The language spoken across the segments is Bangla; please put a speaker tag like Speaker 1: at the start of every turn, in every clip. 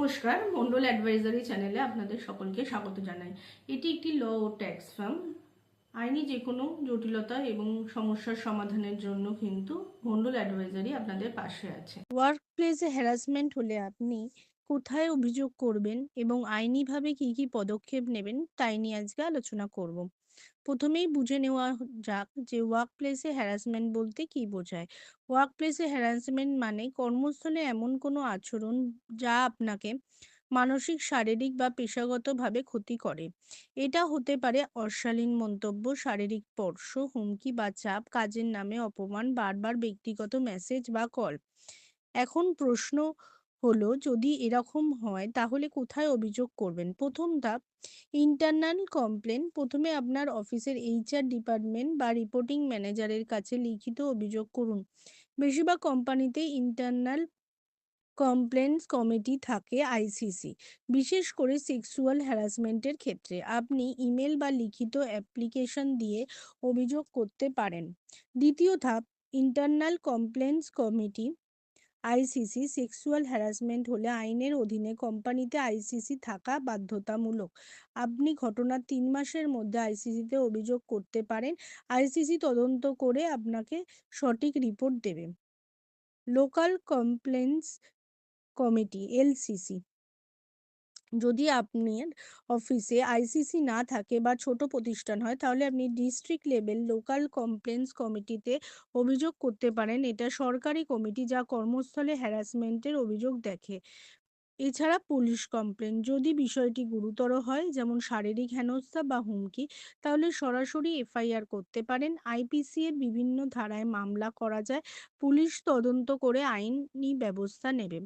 Speaker 1: নমস্কার, মন্ডল অ্যাডভাইজারি চ্যানেলে আপনাদের সকলকে স্বাগত জানাই। এটি একটি ল ও ট্যাক্স ফার্ম। আইনি যে কোনো জটিলতা এবং সমস্যার সমাধানের জন্য কিন্তু মন্ডল অ্যাডভাইজারি আপনাদের পাশে আছে।
Speaker 2: ওয়ার্ক প্লেসে হ্যারাসমেন্ট হলে আপনি কোথায় অভিযোগ করবেন এবং আইনিভাবে কি কি পদক্ষেপ নেবেন তাই নিয়ে আজকে আলোচনা করব। প্রথমেই বুঝে নেওয়া যাক যে ওয়ার্ক প্লেসে হ্যারাসমেন্ট বলতে কি বোঝায়। ওয়ার্ক প্লেসে হ্যারাসমেন্ট মানে কর্মস্থলে এমন কোনো আচরণ যা আপনাকে মানসিক, শারীরিক বা পেশাগতভাবে ক্ষতি করে। এটা হতে পারে অশালীন মন্তব্য, শারীরিক স্পর্শ, হুমকি বা চাপ, কাজের নামে অপমান, বারবার ব্যক্তিগত মেসেজ বা কল। এখন প্রশ্ন হলো, যদি এরকম হয় তাহলে কোথায় অভিযোগ করবেন? প্রথম ধাপ, ইন্টারনাল কমপ্লেন। প্রথমে আপনার অফিসের এইচআর ডিপার্টমেন্ট বা রিপোর্টিং ম্যানেজারের কাছে লিখিত অভিযোগ করুন। বেশিরভাগ কোম্পানিতে ইন্টারনাল কমপ্লেন্টস কমিটি থাকে, আইসিসি, বিশেষ করে সেক্সুয়াল হ্যারাসমেন্টের ক্ষেত্রে। আপনি ইমেল বা লিখিত অ্যাপ্লিকেশন দিয়ে অভিযোগ করতে পারেন। দ্বিতীয় ধাপ, internal complaints committee, ICC. Sexual harassment হলে আইনের অধীনে কোম্পানিতে আইসিসি থাকা বাধ্যতামূলক। আপনি ঘটনার 3 মাসের মধ্যে আইসিসিতে অভিযোগ করতে পারেন। আইসিসি তদন্ত করে আপনাকে সঠিক রিপোর্ট দেবে। Local complaints committee, LCC. যদি আপনার অফিসে আইসিসি না থাকে বা ছোট প্রতিষ্ঠান হয় তাহলে আপনি ডিস্ট্রিক্ট লেভেল লোকাল কমপ্লেন্টস কমিটিতে অভিযোগ করতে পারেন। এটা সরকারি কমিটি যা কর্মস্থলে হ্যারাসমেন্টের অভিযোগ দেখে। এছাড়া পুলিশ কমপ্লেন, যদি বিষয়টি গুরুতর হয় যেমন শারীরিক হেনস্থা বা হুমকি, তাহলে সরাসরি এফআইআর করতে পারেন। আইপিসি এর বিভিন্ন ধারায় মামলা করা যায়। পুলিশ তদন্ত করে আইনি ব্যবস্থা নেবে।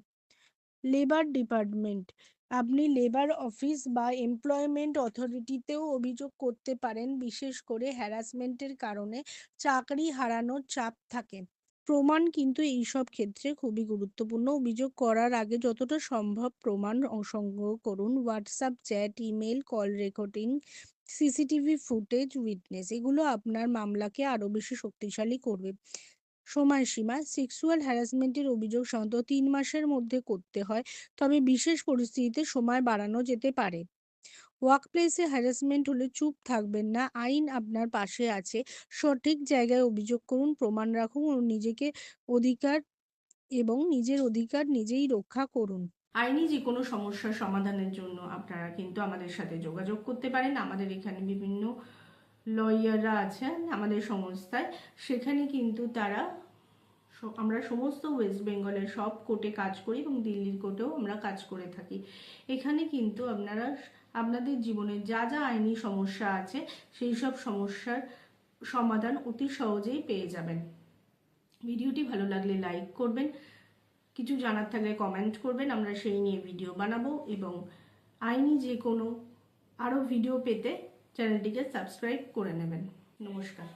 Speaker 2: লেবার ডিপার্টমেন্ট, আপনি লেবার অফিস বা এমপ্লয়মেন্ট অথরিটিতেও অভিযোগ করতে পারেন। বিশেষ করে হ্যারাসমেন্টের কারণে চাকরি হারানোর চাপ থাকে। প্রমাণ কিন্তু এইসব ক্ষেত্রে খুবই গুরুত্বপূর্ণ। অভিযোগ করার আগে যতটা সম্ভব প্রমাণ সংগ্রহ করুন। WhatsApp chat, email, call recording, CCTV footage, witness, এগুলো আপনার মামলাকে আরও বেশি শক্তিশালী করবে। সময়সীমা, সেক্সুয়াল হ্যারাসমেন্টের অভিযোগ সাধারণত 3 মাসের মধ্যে করতে হয়, তবে বিশেষ পরিস্থিতিতে সময় বাড়ানো যেতে পারে। ওয়ার্কপ্লেসে হ্যারাসমেন্ট হলে চুপ থাকবেন না, আইন আপনার পাশে আছে। সঠিক জায়গায় অভিযোগ করুন, প্রমাণ রাখুন ও নিজের অধিকার নিজেই রক্ষা করুন।
Speaker 1: আইনি যে কোনো সমস্যার সমাধানের জন্য আপনারা কিন্তু আমাদের সাথে যোগাযোগ করতে পারেন। আমাদের এখানে বিভিন্ন লয়াররা আছেন আমাদের সংস্থায়, সেখানে কিন্তু আমরা সমস্ত ওয়েস্ট বেঙ্গলের সব কোর্টে কাজ করি এবং দিল্লির কোর্টেও আমরা কাজ করে থাকি। এখানে কিন্তু আপনারা আপনাদের জীবনে যা যা আইনি সমস্যা আছে সেই সব সমস্যার সমাধান অতি সহজেই পেয়ে যাবেন। ভিডিওটি ভালো লাগলে লাইক করবেন, কিছু জানার থাকলে কমেন্ট করবেন, আমরা সেই নিয়ে ভিডিও বানাবো। এবং আইনি যে কোনো আরও ভিডিও পেতে চ্যানেলটিকে সাবস্ক্রাইব করে নেবেন। নমস্কার।